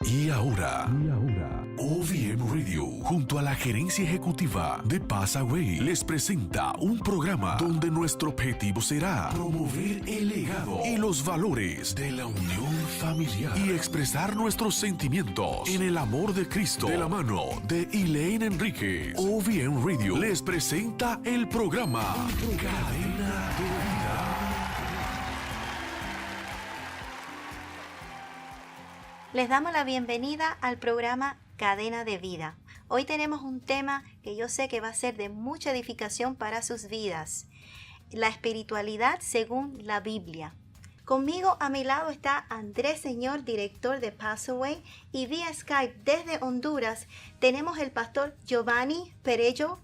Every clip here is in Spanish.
Y ahora, OVM Radio, junto a la gerencia ejecutiva de Passaway, les presenta un programa donde nuestro objetivo será promover el legado y los valores de la unión familiar y expresar nuestros sentimientos en el amor de Cristo. De la mano de Elaine Enríquez, OVM Radio les presenta el programa Cadena de Vida. Les damos la bienvenida al programa Cadena de Vida. Hoy tenemos un tema que yo sé que va a ser de mucha edificación para sus vidas. La espiritualidad según la Biblia. Conmigo a mi lado está Andrés Señor, director de Passaway, y vía Skype desde Honduras tenemos el pastor Giovanni Perello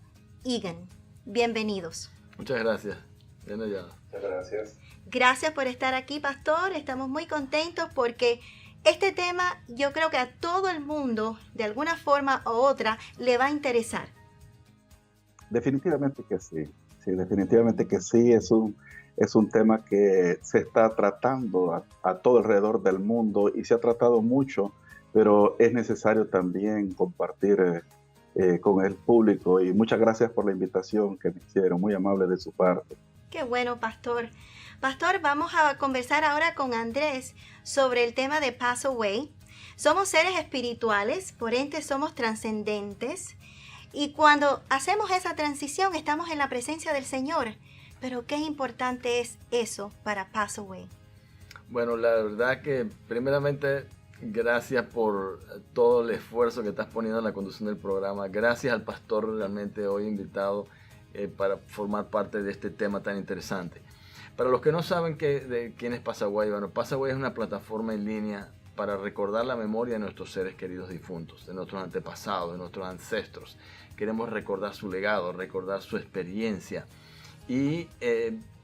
Egan. Bienvenidos. Muchas gracias. Bien hallado. Muchas gracias. Gracias por estar aquí, pastor. Estamos muy contentos porque este tema yo creo que a todo el mundo, de alguna forma u otra, le va a interesar. Definitivamente que sí. Sí, definitivamente que sí. Es un tema que se está tratando a todo alrededor del mundo y se ha tratado mucho, pero es necesario también compartir con el público. Y muchas gracias por la invitación que me hicieron, muy amable de su parte. Qué bueno, pastor. Pastor, vamos a conversar ahora con Andrés sobre el tema de Passaway. Somos seres espirituales, por ende somos trascendentes. Y cuando hacemos esa transición estamos en la presencia del Señor. Pero qué importante es eso para Passaway. Bueno, la verdad que primeramente gracias por todo el esfuerzo que estás poniendo en la conducción del programa. Gracias al pastor realmente hoy invitado para formar parte de este tema tan interesante. Para los que no saben de quién es Passaway, bueno, Passaway es una plataforma en línea para recordar la memoria de nuestros seres queridos difuntos, de nuestros antepasados, de nuestros ancestros. Queremos recordar su legado, recordar su experiencia. Y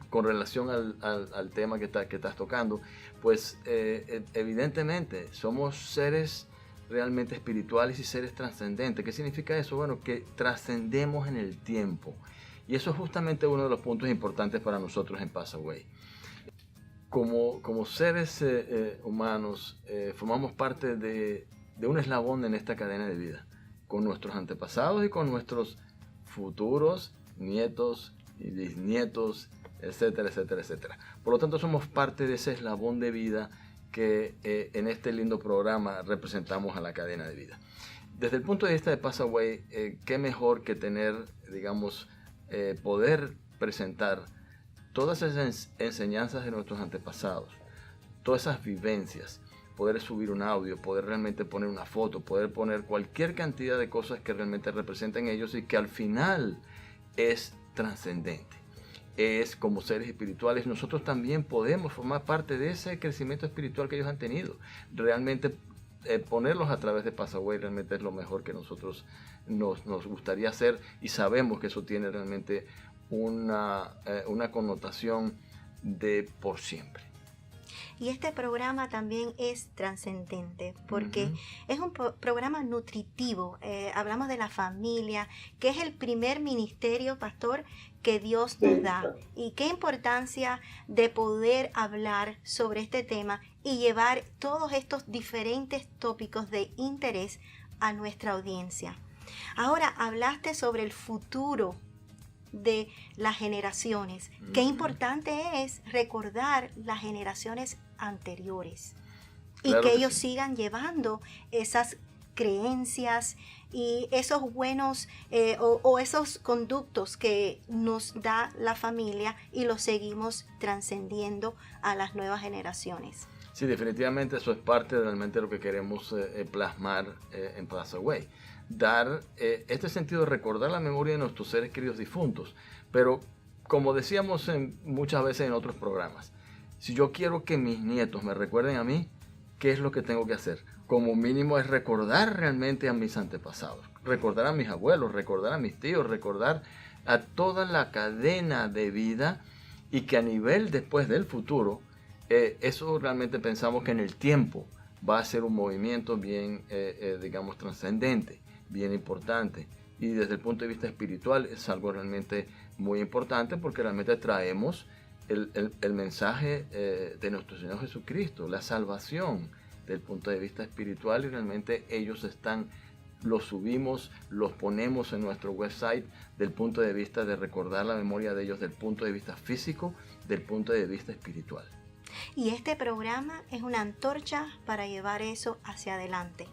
con relación al tema que estás tocando, pues evidentemente somos seres realmente espirituales y seres trascendentes. ¿Qué significa eso? Bueno, que trascendemos en el tiempo. Y eso es justamente uno de los puntos importantes para nosotros en Passaway. Como seres humanos, formamos parte de un eslabón en esta cadena de vida, con nuestros antepasados y con nuestros futuros nietos y bisnietos, etcétera, etcétera, etcétera. Por lo tanto, somos parte de ese eslabón de vida que en este lindo programa representamos a la cadena de vida. Desde el punto de vista de Passaway, qué mejor que tener, digamos, poder presentar todas esas enseñanzas de nuestros antepasados, todas esas vivencias, poder subir un audio, poder realmente poner una foto, poder poner cualquier cantidad de cosas que realmente representen ellos y que al final es trascendente. Es como seres espirituales, nosotros también podemos formar parte de ese crecimiento espiritual que ellos han tenido. Realmente ponerlos a través de Passaway realmente es lo mejor que nosotros nos gustaría hacer, y sabemos que eso tiene realmente una connotación de por siempre. Y este programa también es trascendente porque es un programa nutritivo. Hablamos de la familia, que es el primer ministerio, pastor, que Dios nos da. Y qué importancia de poder hablar sobre este tema y llevar todos estos diferentes tópicos de interés a nuestra audiencia. Ahora hablaste sobre el futuro de las generaciones. Qué importante es recordar las generaciones anteriores y claro que que ellos sí. sigan llevando esas creencias y esos buenos o esos conductos que nos da la familia y los seguimos trascendiendo a las nuevas generaciones. Sí, definitivamente eso es parte realmente de lo que queremos plasmar en Passaway. Dar este sentido de recordar la memoria de nuestros seres queridos difuntos. Pero como decíamos muchas veces en otros programas, si yo quiero que mis nietos me recuerden a mí, ¿qué es lo que tengo que hacer? Como mínimo es recordar realmente a mis antepasados, recordar a mis abuelos, recordar a mis tíos, recordar a toda la cadena de vida, y que a nivel después del futuro, eso realmente pensamos que en el tiempo va a ser un movimiento bien, digamos, trascendente, bien importante. Y desde el punto de vista espiritual es algo realmente muy importante, porque realmente traemos el mensaje de nuestro Señor Jesucristo, la salvación del punto de vista espiritual, y realmente ellos los subimos, los ponemos en nuestro website del punto de vista de recordar la memoria de ellos del punto de vista físico, del punto de vista espiritual. Y este programa es una antorcha para llevar eso hacia adelante.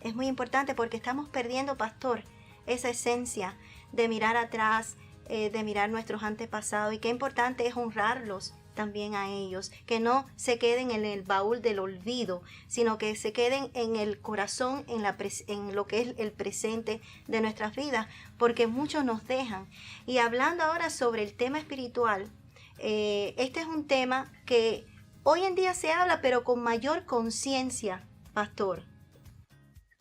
Es muy importante porque estamos perdiendo, pastor, esa esencia de mirar atrás, de mirar nuestros antepasados, y qué importante es honrarlos también a ellos, que no se queden en el baúl del olvido, sino que se queden en el corazón, en lo que es el presente de nuestras vidas, porque muchos nos dejan. Y hablando ahora sobre el tema espiritual, este es un tema que hoy en día se habla, pero con mayor conciencia, pastor.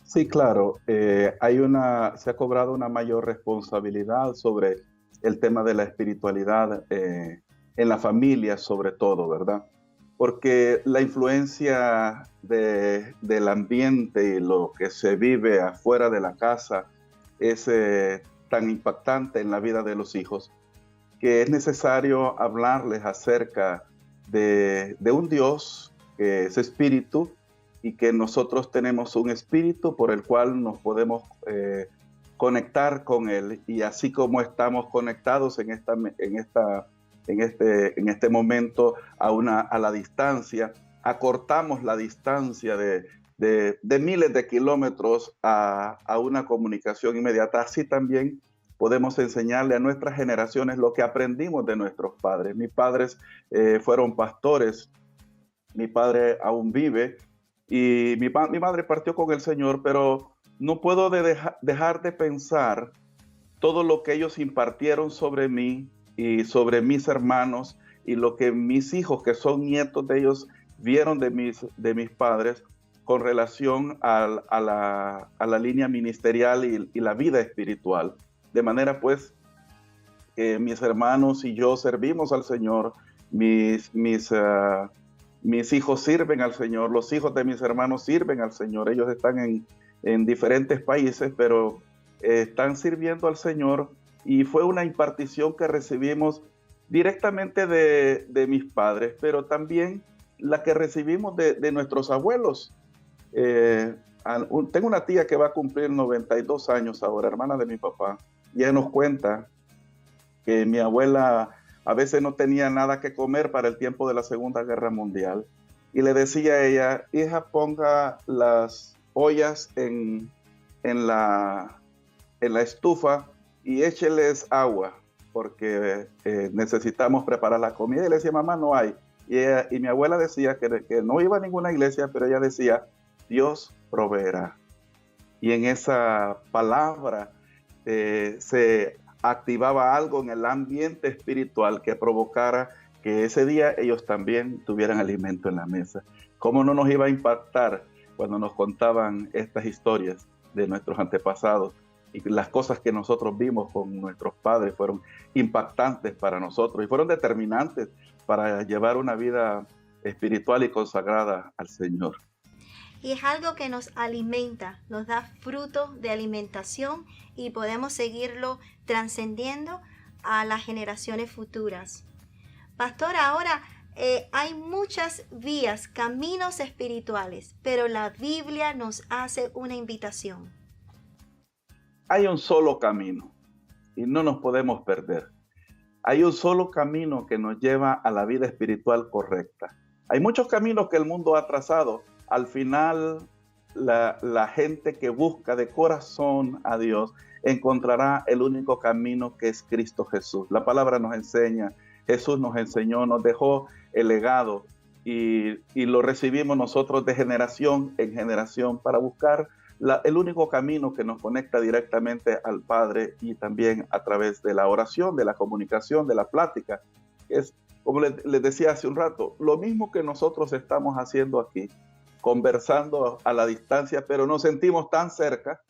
Sí, claro, se ha cobrado una mayor responsabilidad sobre el tema de la espiritualidad en la familia, sobre todo, ¿verdad? Porque la influencia del ambiente y lo que se vive afuera de la casa es tan impactante en la vida de los hijos que es necesario hablarles acerca de un Dios que es espíritu, y que nosotros tenemos un espíritu por el cual nos podemos conectar con Él, y así como estamos conectados en este momento a la distancia, acortamos la distancia de miles de kilómetros a una comunicación inmediata. Así también podemos enseñarle a nuestras generaciones lo que aprendimos de nuestros padres. Mis padres fueron pastores, mi padre aún vive, y mi madre partió con el Señor, pero no puedo dejar de pensar todo lo que ellos impartieron sobre mí y sobre mis hermanos, y lo que mis hijos, que son nietos de ellos, vieron de mis padres con relación a la línea ministerial y la vida espiritual. De manera pues que mis hermanos y yo servimos al Señor, mis hijos sirven al Señor, los hijos de mis hermanos sirven al Señor. Ellos están en diferentes países, pero están sirviendo al Señor, y fue una impartición que recibimos directamente de mis padres, pero también la que recibimos de nuestros abuelos. Tengo una tía que va a cumplir 92 años ahora, hermana de mi papá, y ella nos cuenta que mi abuela a veces no tenía nada que comer para el tiempo de la Segunda Guerra Mundial, y le decía a ella: hija, ponga las ollas en la estufa y écheles agua, porque necesitamos preparar la comida. Y le decía: mamá, no hay. Y mi abuela decía que no iba a ninguna iglesia, pero ella decía: Dios proveerá. Y en esa palabra se activaba algo en el ambiente espiritual que provocara que ese día ellos también tuvieran alimento en la mesa. ¿Cómo no nos iba a impactar cuando nos contaban estas historias de nuestros antepasados? Y las cosas que nosotros vimos con nuestros padres fueron impactantes para nosotros y fueron determinantes para llevar una vida espiritual y consagrada al Señor. Y es algo que nos alimenta, nos da fruto de alimentación, y podemos seguirlo trascendiendo a las generaciones futuras. Pastor, ahora hay muchas vías, caminos espirituales, pero la Biblia nos hace una invitación. Hay un solo camino y no nos podemos perder. Hay un solo camino que nos lleva a la vida espiritual correcta. Hay muchos caminos que el mundo ha trazado. Al final, la gente que busca de corazón a Dios encontrará el único camino, que es Cristo Jesús. La palabra nos enseña, Jesús nos enseñó, nos dejó el legado, y lo recibimos nosotros de generación en generación para buscar el único camino que nos conecta directamente al Padre, y también a través de la oración, de la comunicación, de la plática. Es, como les decía hace un rato, lo mismo que nosotros estamos haciendo aquí, conversando a la distancia, pero nos sentimos tan cerca,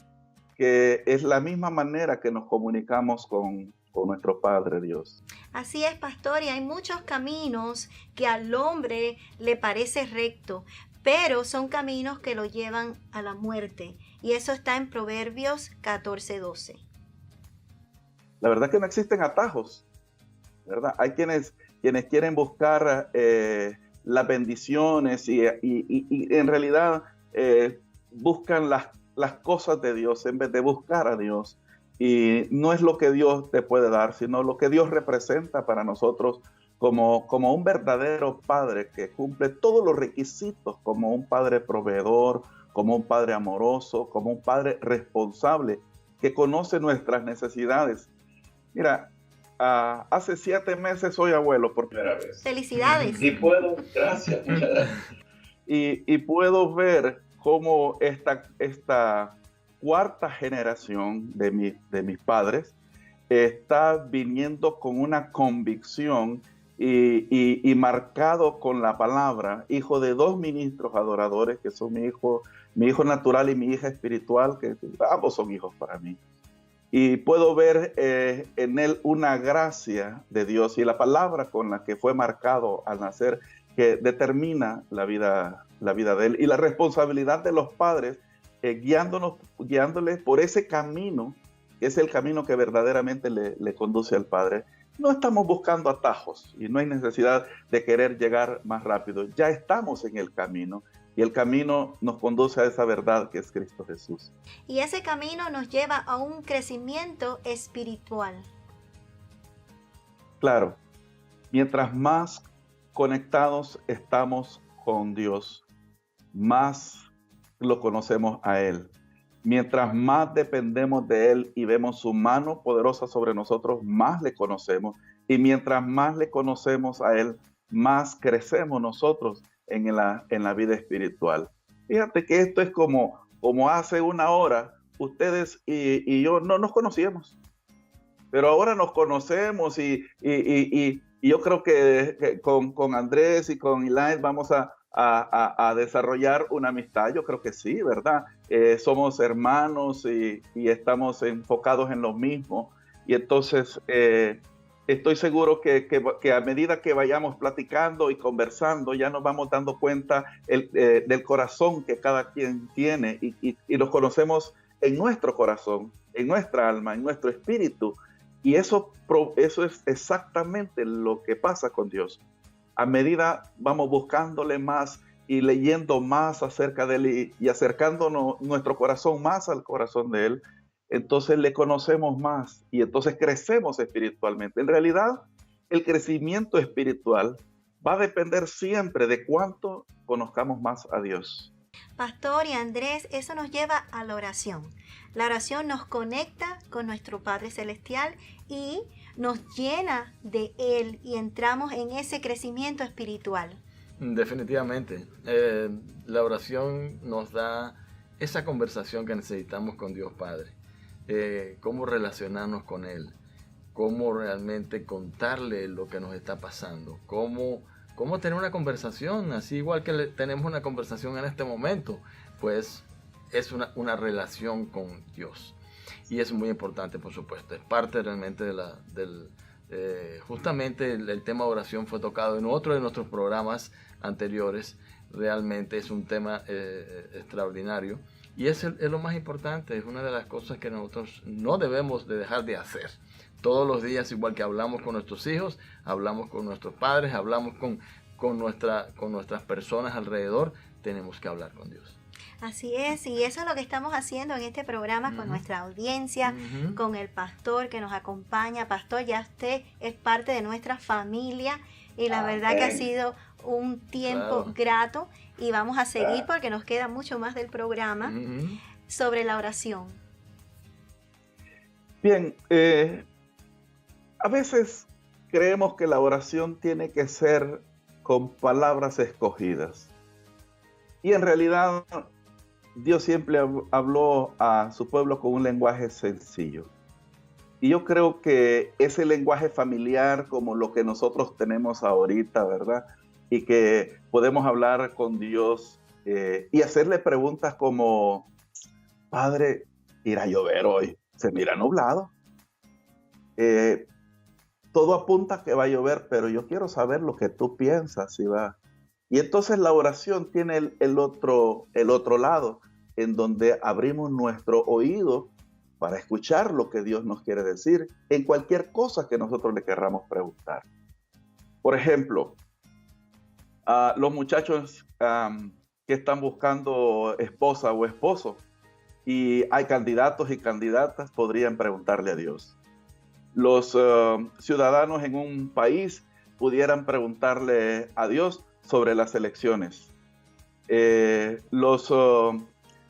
que es la misma manera que nos comunicamos con nuestro Padre Dios. Así es, pastor, y hay muchos caminos que al hombre le parece recto, pero son caminos que lo llevan a la muerte. Y eso está en Proverbios 14:12. La verdad que no existen atajos, ¿verdad? Hay quienes quieren buscar las bendiciones y en realidad buscan las cosas de Dios en vez de buscar a Dios. Y no es lo que Dios te puede dar, sino lo que Dios representa para nosotros como un verdadero padre que cumple todos los requisitos, como un padre proveedor, como un padre amoroso, como un padre responsable, que conoce nuestras necesidades. Mira, hace 7 meses soy abuelo por primera vez. ¡Felicidades! Y puedo, gracias, muchas gracias. Y puedo ver cómo esta cuarta generación de mis padres está viniendo con una convicción y marcado con la palabra, hijo de 2 ministros adoradores, que son mi hijo natural y mi hija espiritual, que ambos son hijos para mí. Y puedo ver en él una gracia de Dios y la palabra con la que fue marcado al nacer, que determina la vida de él, y la responsabilidad de los padres guiándoles por ese camino, que es el camino que verdaderamente le conduce al Padre. No estamos buscando atajos y no hay necesidad de querer llegar más rápido. Ya estamos en el camino y el camino nos conduce a esa verdad que es Cristo Jesús. Y ese camino nos lleva a un crecimiento espiritual. Claro, mientras más conectados estamos con Dios, más lo conocemos a Él. Mientras más dependemos de Él y vemos su mano poderosa sobre nosotros, más le conocemos. Y mientras más le conocemos a Él, más crecemos nosotros en la vida espiritual. Fíjate que esto es como hace 1 hora, ustedes y yo no nos conocíamos. Pero ahora nos conocemos y yo creo que con Andrés y con Eli vamos a desarrollar una amistad. Yo creo que sí, ¿verdad? Somos hermanos y estamos enfocados en lo mismo. Y entonces estoy seguro que a medida que vayamos platicando y conversando, ya nos vamos dando cuenta del corazón que cada quien tiene y los conocemos en nuestro corazón, en nuestra alma, en nuestro espíritu. Y eso es exactamente lo que pasa con Dios. A medida vamos buscándole más y leyendo más acerca de Él y acercándonos nuestro corazón más al corazón de Él, entonces le conocemos más y entonces crecemos espiritualmente. En realidad, el crecimiento espiritual va a depender siempre de cuánto conozcamos más a Dios. Pastor y Andrés, eso nos lleva a la oración. La oración nos conecta con nuestro Padre Celestial y nos llena de Él y entramos en ese crecimiento espiritual. Definitivamente. La oración nos da esa conversación que necesitamos con Dios Padre. Cómo relacionarnos con Él. Cómo realmente contarle lo que nos está pasando. Cómo tener una conversación, así igual que tenemos una conversación en este momento. Pues es una relación con Dios. Y es muy importante, por supuesto. Es parte realmente justamente el tema de oración fue tocado en otro de nuestros programas anteriores. Realmente es un tema extraordinario. Y es lo más importante. Es una de las cosas que nosotros no debemos de dejar de hacer. Todos los días, igual que hablamos con nuestros hijos, hablamos con nuestros padres, hablamos con nuestras personas alrededor, tenemos que hablar con Dios. Así es, y eso es lo que estamos haciendo en este programa con nuestra audiencia, con el pastor que nos acompaña. Pastor, ya usted es parte de nuestra familia y la verdad que ha sido un tiempo grato y vamos a seguir porque nos queda mucho más del programa sobre la oración. Bien, a veces creemos que la oración tiene que ser con palabras escogidas y en realidad Dios siempre habló a su pueblo con un lenguaje sencillo. Y yo creo que ese lenguaje familiar como lo que nosotros tenemos ahorita, ¿verdad? Y que podemos hablar con Dios y hacerle preguntas como, Padre, ¿irá a llover hoy? Se mira nublado. Todo apunta que va a llover, pero yo quiero saber lo que tú piensas si va. Y entonces la oración tiene el otro lado, en donde abrimos nuestro oído para escuchar lo que Dios nos quiere decir en cualquier cosa que nosotros le querramos preguntar. Por ejemplo, los muchachos que están buscando esposa o esposo, y hay candidatos y candidatas, podrían preguntarle a Dios. Los ciudadanos en un país pudieran preguntarle a Dios sobre las elecciones.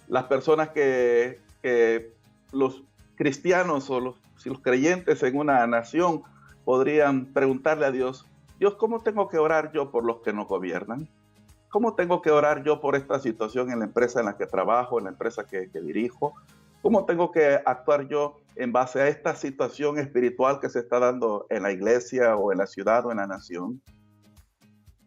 Las personas los cristianos o los creyentes en una nación podrían preguntarle a Dios: Dios, ¿cómo tengo que orar yo por los que no gobiernan? ¿Cómo tengo que orar yo por esta situación en la empresa en la que trabajo, en la empresa que dirijo? ¿Cómo tengo que actuar yo en base a esta situación espiritual que se está dando en la iglesia o en la ciudad o en la nación?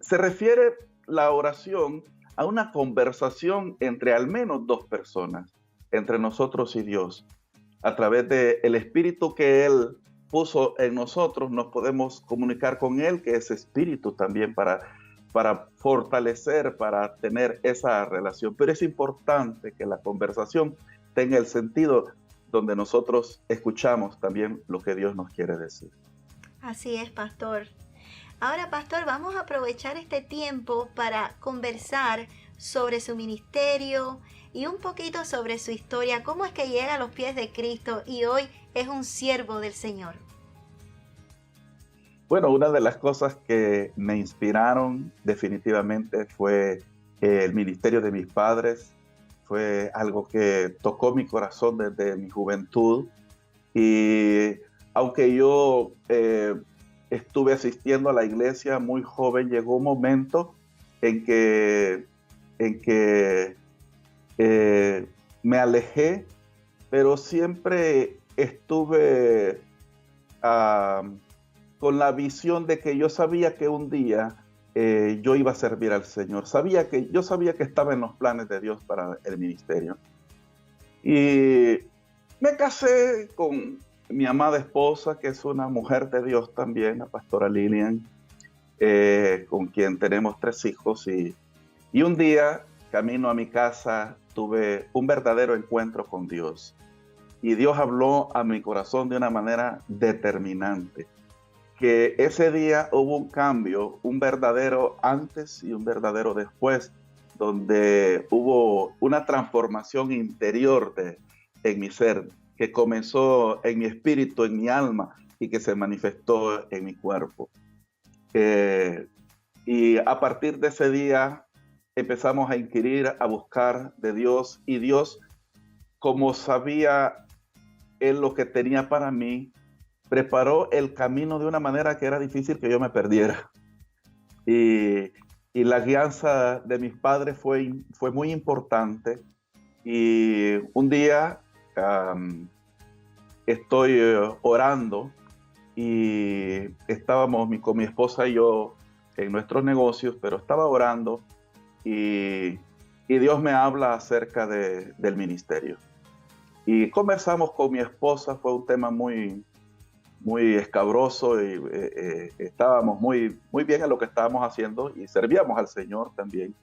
Se refiere la oración a una conversación entre al menos dos personas, entre nosotros y Dios. A través del Espíritu que Él puso en nosotros, nos podemos comunicar con Él, que es Espíritu también, para fortalecer, para tener esa relación. Pero es importante que la conversación tenga el sentido donde nosotros escuchamos también lo que Dios nos quiere decir. Así es, pastor. Ahora, pastor, vamos a aprovechar este tiempo para conversar sobre su ministerio y un poquito sobre su historia. ¿Cómo es que llega a los pies de Cristo y hoy es un siervo del Señor? Bueno, una de las cosas que me inspiraron definitivamente fue el ministerio de mis padres. Fue algo que tocó mi corazón desde mi juventud. Y aunque yo estuve asistiendo a la iglesia muy joven, llegó un momento en que me alejé, pero siempre estuve con la visión de que yo sabía que un día yo iba a servir al Señor. Yo sabía que estaba en los planes de Dios para el ministerio. Y me casé con mi amada esposa, que es una mujer de Dios también, la pastora Lilian, con quien tenemos 3 hijos. Y un día, camino a mi casa, tuve un verdadero encuentro con Dios. Y Dios habló a mi corazón de una manera determinante. Que ese día hubo un cambio, un verdadero antes y un verdadero después, donde hubo una transformación interior en mi ser, que comenzó en mi espíritu, en mi alma, y que se manifestó en mi cuerpo. Y a partir de ese día empezamos a inquirir, a buscar de Dios, y Dios, como sabía Él lo que tenía para mí, preparó el camino de una manera que era difícil que yo me perdiera. Y la guianza de mis padres fue muy importante. Y un día estoy orando y estábamos con mi esposa y yo en nuestros negocios, pero estaba orando y Dios me habla acerca del ministerio. Y conversamos con mi esposa, fue un tema muy escabroso y estábamos muy bien en lo que estábamos haciendo y servíamos al Señor también.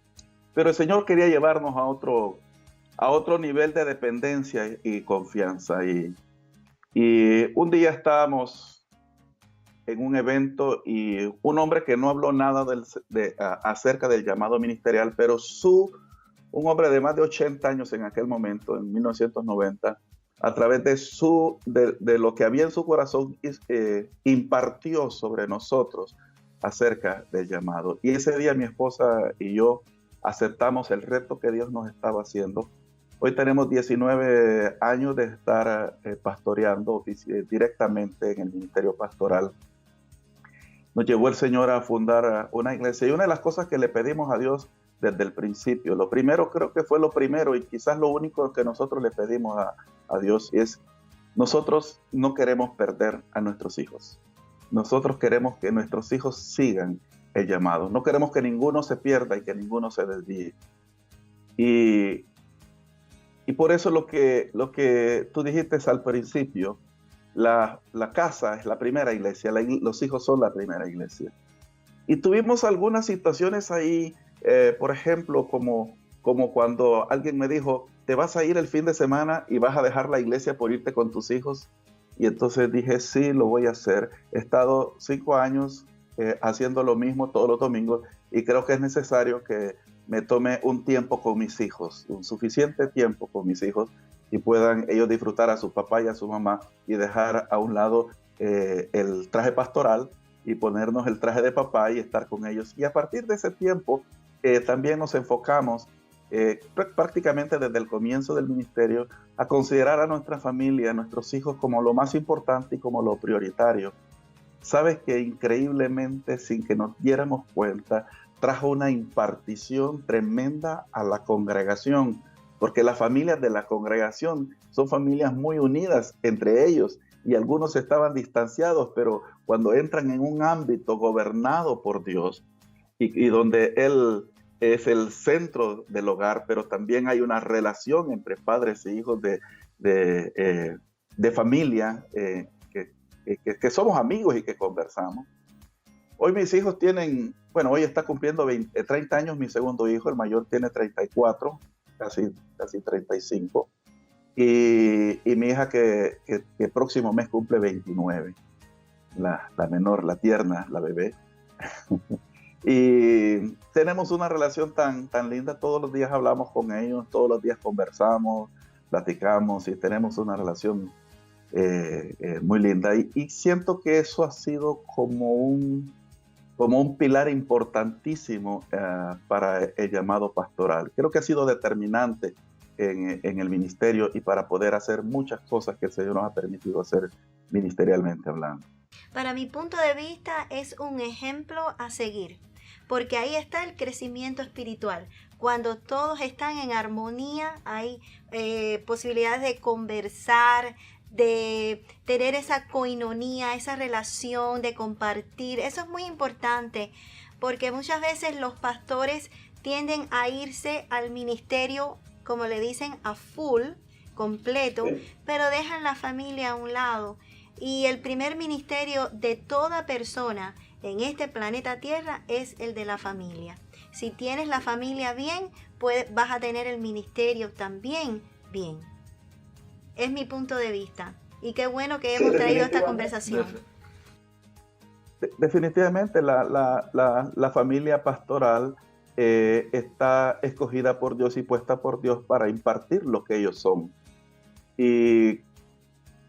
Pero el Señor quería llevarnos a otro nivel de dependencia y confianza. Y un día estábamos en un evento y un hombre que no habló nada acerca del llamado ministerial, pero un hombre de más de 80 años en aquel momento, en 1990, a través de lo que había en su corazón, impartió sobre nosotros acerca del llamado. Y ese día mi esposa y yo aceptamos el reto que Dios nos estaba haciendo. Hoy tenemos 19 años de estar pastoreando directamente en el ministerio pastoral. Nos llevó el Señor a fundar una iglesia, y una de las cosas que le pedimos a Dios desde el principio, lo primero, creo que fue lo primero y quizás lo único que nosotros le pedimos a Dios, es: nosotros no queremos perder a nuestros hijos. Nosotros queremos que nuestros hijos sigan el llamado. No queremos que ninguno se pierda y que ninguno se desvíe. Y por eso lo que tú dijiste al principio, la casa es la primera iglesia, los hijos son la primera iglesia. Y tuvimos algunas situaciones ahí, por ejemplo, como cuando alguien me dijo: te vas a ir el fin de semana y vas a dejar la iglesia por irte con tus hijos. Y entonces dije: sí, lo voy a hacer. He estado 5 años haciendo lo mismo todos los domingos, y creo que es necesario que me tome un tiempo con mis hijos, un suficiente tiempo con mis hijos, y puedan ellos disfrutar a su papá y a su mamá y dejar a un lado el traje pastoral y ponernos el traje de papá y estar con ellos. Y a partir de ese tiempo también nos enfocamos prácticamente desde el comienzo del ministerio a considerar a nuestra familia, a nuestros hijos como lo más importante y como lo prioritario. Sabes que increíblemente, sin que nos diéramos cuenta, trajo una impartición tremenda a la congregación, porque las familias de la congregación son familias muy unidas entre ellos, y algunos estaban distanciados, pero cuando entran en un ámbito gobernado por Dios y donde Él es el centro del hogar, pero también hay una relación entre padres e hijos de familia, que somos amigos y que conversamos. Hoy mis hijos tienen, bueno, hoy está cumpliendo 30 años mi segundo hijo, el mayor tiene 34, casi 35. Y mi hija que próximo mes cumple 29, la menor, la tierna, la bebé. Y tenemos una relación tan linda, todos los días hablamos con ellos, todos los días conversamos, platicamos y tenemos una relación muy linda. Y siento que eso ha sido como un pilar importantísimo para el llamado pastoral. Creo que ha sido determinante en el ministerio y para poder hacer muchas cosas que el Señor nos ha permitido hacer ministerialmente hablando. Para mi punto de vista es un ejemplo a seguir, porque ahí está el crecimiento espiritual. Cuando todos están en armonía, hay posibilidades de conversar, de tener esa coinonía, esa relación, de compartir. Eso es muy importante, porque muchas veces los pastores tienden a irse al ministerio, como le dicen, a full, completo, pero dejan la familia a un lado. Y el primer ministerio de toda persona en este planeta Tierra es el de la familia. Si tienes la familia bien, vas a tener el ministerio también bien. Es mi punto de vista. Y qué bueno que hemos traído esta conversación. Definitivamente la familia pastoral está escogida por Dios y puesta por Dios para impartir lo que ellos son. Y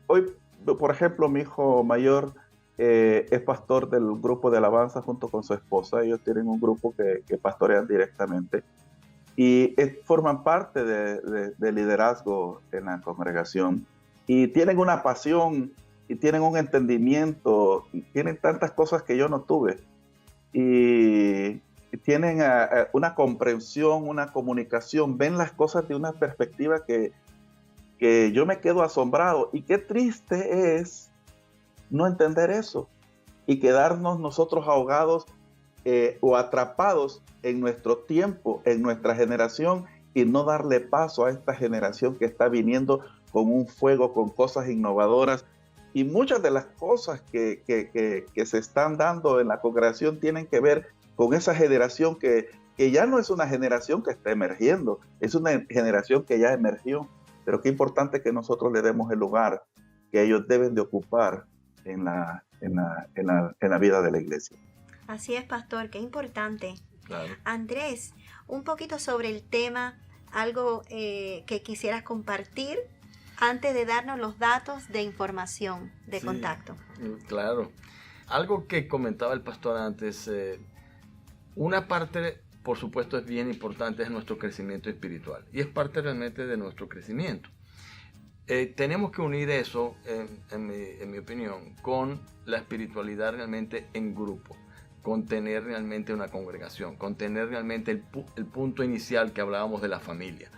hoy, por ejemplo, mi hijo mayor es pastor del grupo de alabanza junto con su esposa. Ellos tienen un grupo que pastorean directamente y forman parte de liderazgo en la congregación, y tienen una pasión y tienen un entendimiento y tienen tantas cosas que yo no tuve, y tienen una comprensión, una comunicación, ven las cosas de una perspectiva que yo me quedo asombrado. Y qué triste es no entender eso y quedarnos nosotros ahogados o atrapados en nuestro tiempo, en nuestra generación, y no darle paso a esta generación que está viniendo con un fuego, con cosas innovadoras. Y muchas de las cosas que se están dando en la congregación tienen que ver con esa generación que ya no es una generación que está emergiendo, es una generación que ya emergió. Pero qué importante que nosotros le demos el lugar que ellos deben de ocupar en la vida de la iglesia. Así es, pastor, qué importante. Claro. Andrés, un poquito sobre el tema, algo que quisieras compartir antes de darnos los datos de información de contacto. Claro. Algo que comentaba el pastor antes, una parte, por supuesto, es bien importante, es nuestro crecimiento espiritual, y es parte realmente de nuestro crecimiento. Tenemos que unir eso, en mi opinión, con la espiritualidad realmente en grupo, con tener realmente una congregación, con tener realmente el punto inicial que hablábamos de la familia.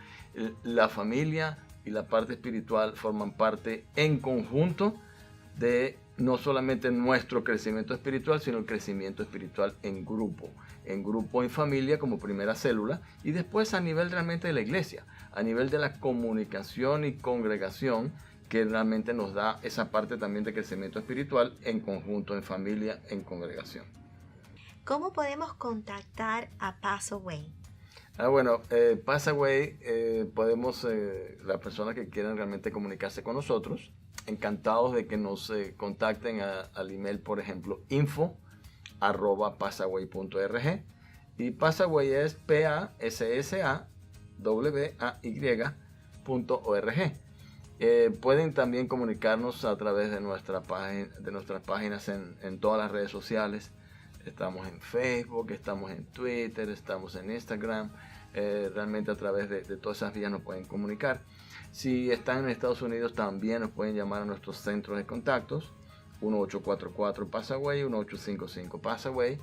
La familia y la parte espiritual forman parte en conjunto de no solamente nuestro crecimiento espiritual, sino el crecimiento espiritual en grupo, en familia como primera célula, y después a nivel realmente de la iglesia, a nivel de la comunicación y congregación, que realmente nos da esa parte también de crecimiento espiritual en conjunto, en familia, en congregación. ¿Cómo podemos contactar a Passaway? Bueno, Passaway, podemos, las personas que quieran realmente comunicarse con nosotros, encantados de que nos contacten al email, por ejemplo, info@passaway.org. Y Passaway es PASSAWAY.org. Pueden también comunicarnos a través de nuestras páginas en todas las redes sociales. Estamos en Facebook, estamos en Twitter, estamos en Instagram. Realmente a través de todas esas vías nos pueden comunicar. Si están en Estados Unidos, también nos pueden llamar a nuestros centros de contactos, 1844-PASSAWAY, 1855-PASSAWAY,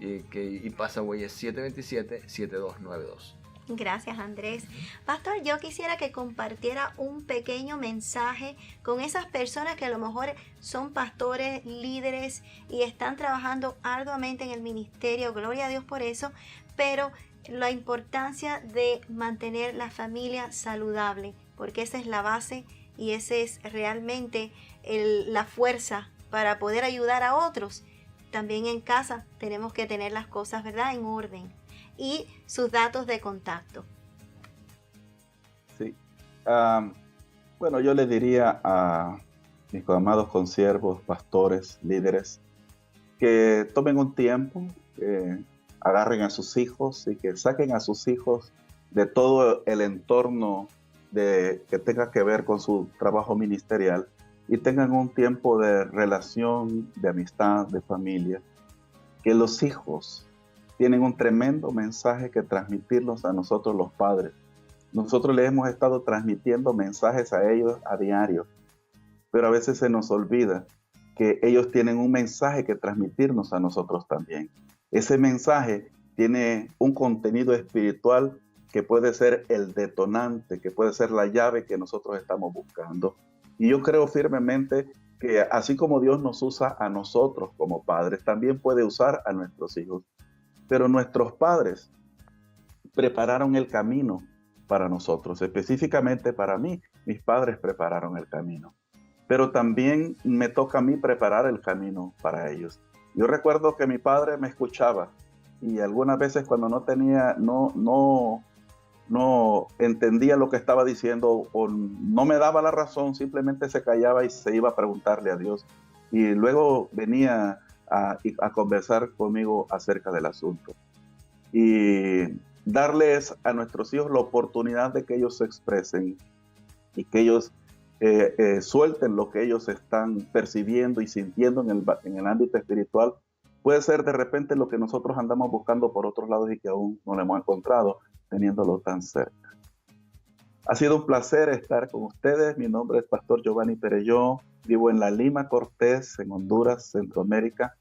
y PASSAWAY es 727-7292. Gracias, Andrés. Pastor, yo quisiera que compartiera un pequeño mensaje con esas personas que a lo mejor son pastores, líderes y están trabajando arduamente en el ministerio. Gloria a Dios por eso, pero la importancia de mantener la familia saludable, porque esa es la base y esa es realmente la fuerza para poder ayudar a otros. También en casa tenemos que tener las cosas, ¿verdad?, en orden. Y sus datos de contacto. Sí. Bueno, yo le diría a mis amados consiervos, pastores, líderes, que tomen un tiempo, que agarren a sus hijos y que saquen a sus hijos de todo el entorno que tenga que ver con su trabajo ministerial y tengan un tiempo de relación, de amistad, de familia. Que los hijos tienen un tremendo mensaje que transmitirnos a nosotros los padres. Nosotros les hemos estado transmitiendo mensajes a ellos a diario, pero a veces se nos olvida que ellos tienen un mensaje que transmitirnos a nosotros también. Ese mensaje tiene un contenido espiritual que puede ser el detonante, que puede ser la llave que nosotros estamos buscando. Y yo creo firmemente que así como Dios nos usa a nosotros como padres, también puede usar a nuestros hijos. Pero nuestros padres prepararon el camino para nosotros, específicamente para mí. Mis padres prepararon el camino, pero también me toca a mí preparar el camino para ellos. Yo recuerdo que mi padre me escuchaba y algunas veces cuando no entendía lo que estaba diciendo o no me daba la razón, simplemente se callaba y se iba a preguntarle a Dios. Y luego venía a conversar conmigo acerca del asunto. Y darles a nuestros hijos la oportunidad de que ellos se expresen y que ellos suelten lo que ellos están percibiendo y sintiendo en el ámbito espiritual, puede ser de repente lo que nosotros andamos buscando por otros lados y que aún no lo hemos encontrado, teniéndolo tan cerca. Ha sido un placer estar con ustedes. Mi nombre es Pastor Giovanni Perelló. Vivo en La Lima, Cortés, en Honduras, Centroamérica.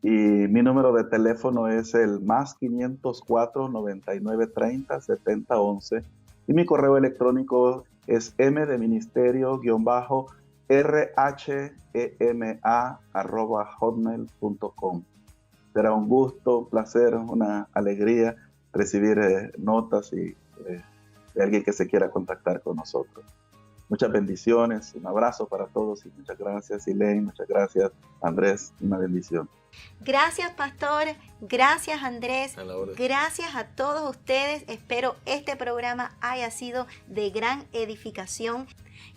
Y mi número de teléfono es el +504 9930 7011. Y mi correo electrónico es mdministerios_rhema@hotmail.com. Será un gusto, un placer, una alegría recibir notas y de alguien que se quiera contactar con nosotros. Muchas bendiciones, un abrazo para todos y muchas gracias, Elaine, muchas gracias, Andrés, una bendición. Gracias, Pastor, gracias, Andrés, gracias a todos ustedes. Espero este programa haya sido de gran edificación.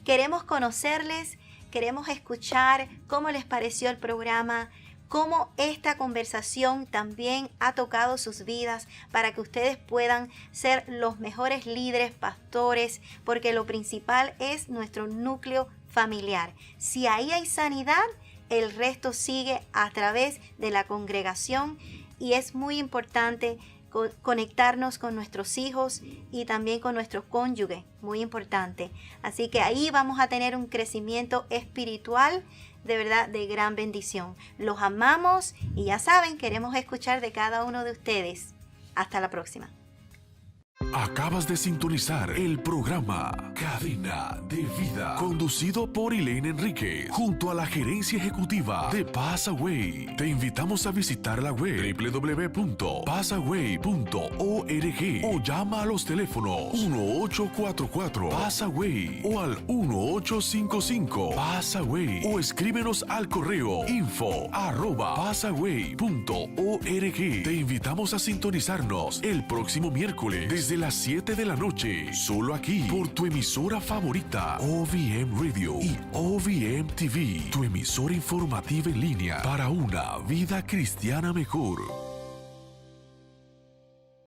Queremos conocerles, queremos escuchar cómo les pareció el programa, cómo esta conversación también ha tocado sus vidas para que ustedes puedan ser los mejores líderes, pastores, porque lo principal es nuestro núcleo familiar. Si ahí hay sanidad, el resto sigue a través de la congregación y es muy importante conectarnos con nuestros hijos y también con nuestro cónyuge, muy importante. Así que ahí vamos a tener un crecimiento espiritual de verdad de gran bendición. Los amamos y ya saben, queremos escuchar de cada uno de ustedes. Hasta la próxima. Acabas de sintonizar el programa Cadena de Vida, conducido por Elaine Enríquez, junto a la gerencia ejecutiva de Passaway. Te invitamos a visitar la web www.passaway.org o llama a los teléfonos 1844-PASSAWAY o al 1855-PASSAWAY o escríbenos al correo info@passaway.org. Te invitamos a sintonizarnos el próximo miércoles desde las 7 de la noche, solo aquí por tu emisora favorita, OVM Radio y OVM TV, tu emisora informativa en línea para una vida cristiana mejor.